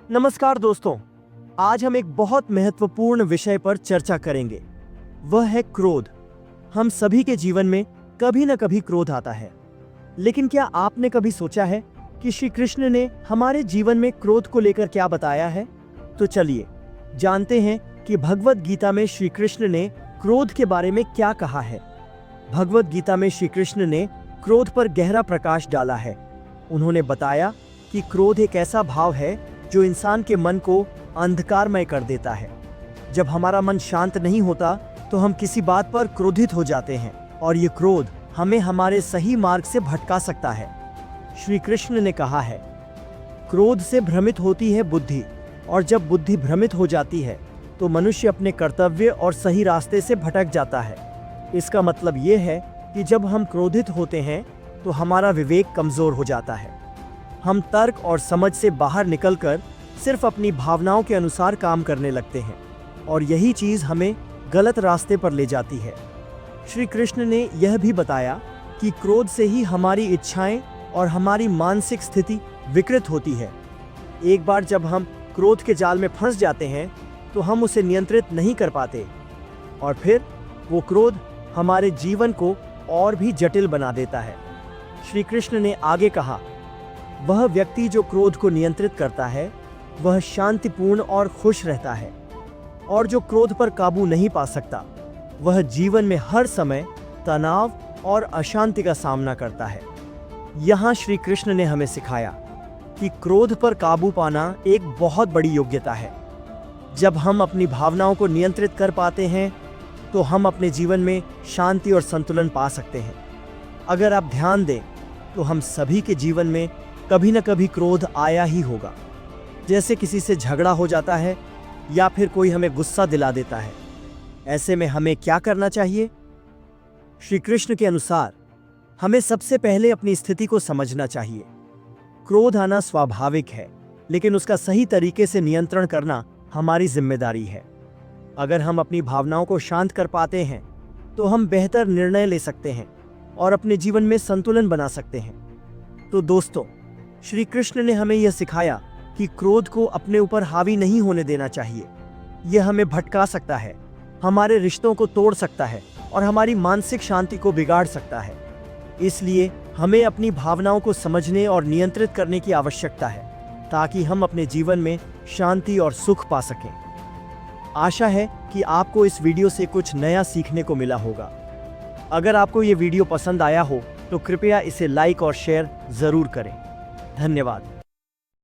नमस्कार दोस्तों, आज हम एक बहुत महत्वपूर्ण विषय पर चर्चा करेंगे। वह है क्रोध। हम सभी के जीवन में कभी न कभी क्रोध आता है, लेकिन क्या आपने कभी सोचा है कि श्री कृष्ण ने हमारे जीवन में क्रोध को लेकर क्या बताया है? तो चलिए जानते हैं कि भगवत गीता में श्री कृष्ण ने क्रोध के बारे में क्या कहा है। भगवत गीता में श्री कृष्ण ने क्रोध पर गहरा प्रकाश डाला है। उन्होंने बताया कि क्रोध एक ऐसा भाव है जो इंसान के मन को अंधकारमय कर देता है। जब हमारा मन शांत नहीं होता तो हम किसी बात पर क्रोधित हो जाते हैं और ये क्रोध हमें हमारे सही मार्ग से भटका सकता है। श्री कृष्ण ने कहा है, क्रोध से भ्रमित होती है बुद्धि, और जब बुद्धि भ्रमित हो जाती है तो मनुष्य अपने कर्तव्य और सही रास्ते से भटक जाता है। इसका मतलब ये है कि जब हम क्रोधित होते हैं तो हमारा विवेक कमजोर हो जाता है। हम तर्क और समझ से बाहर निकलकर सिर्फ अपनी भावनाओं के अनुसार काम करने लगते हैं और यही चीज़ हमें गलत रास्ते पर ले जाती है। श्री कृष्ण ने यह भी बताया कि क्रोध से ही हमारी इच्छाएं और हमारी मानसिक स्थिति विकृत होती है। एक बार जब हम क्रोध के जाल में फंस जाते हैं तो हम उसे नियंत्रित नहीं कर पाते और फिर वो क्रोध हमारे जीवन को और भी जटिल बना देता है। श्री कृष्ण ने आगे कहा, वह व्यक्ति जो क्रोध को नियंत्रित करता है वह शांतिपूर्ण और खुश रहता है, और जो क्रोध पर काबू नहीं पा सकता वह जीवन में हर समय तनाव और अशांति का सामना करता है। यहाँ श्री कृष्ण ने हमें सिखाया कि क्रोध पर काबू पाना एक बहुत बड़ी योग्यता है। जब हम अपनी भावनाओं को नियंत्रित कर पाते हैं तो हम अपने जीवन में शांति और संतुलन पा सकते हैं। अगर आप ध्यान दें तो हम सभी के जीवन में कभी न कभी क्रोध आया ही होगा। जैसे किसी से झगड़ा हो जाता है या फिर कोई हमें गुस्सा दिला देता है। ऐसे में हमें क्या करना चाहिए? श्री कृष्ण के अनुसार हमें सबसे पहले अपनी स्थिति को समझना चाहिए। क्रोध आना स्वाभाविक है, लेकिन उसका सही तरीके से नियंत्रण करना हमारी जिम्मेदारी है। अगर हम अपनी भावनाओं को शांत कर पाते हैं तो हम बेहतर निर्णय ले सकते हैं और अपने जीवन में संतुलन बना सकते हैं। तो दोस्तों, श्री कृष्ण ने हमें यह सिखाया कि क्रोध को अपने ऊपर हावी नहीं होने देना चाहिए। यह हमें भटका सकता है, हमारे रिश्तों को तोड़ सकता है और हमारी मानसिक शांति को बिगाड़ सकता है। इसलिए हमें अपनी भावनाओं को समझने और नियंत्रित करने की आवश्यकता है ताकि हम अपने जीवन में शांति और सुख पा सकें। आशा है कि आपको इस वीडियो से कुछ नया सीखने को मिला होगा। अगर आपको ये वीडियो पसंद आया हो तो कृपया इसे लाइक और शेयर ज़रूर करें। धन्यवाद।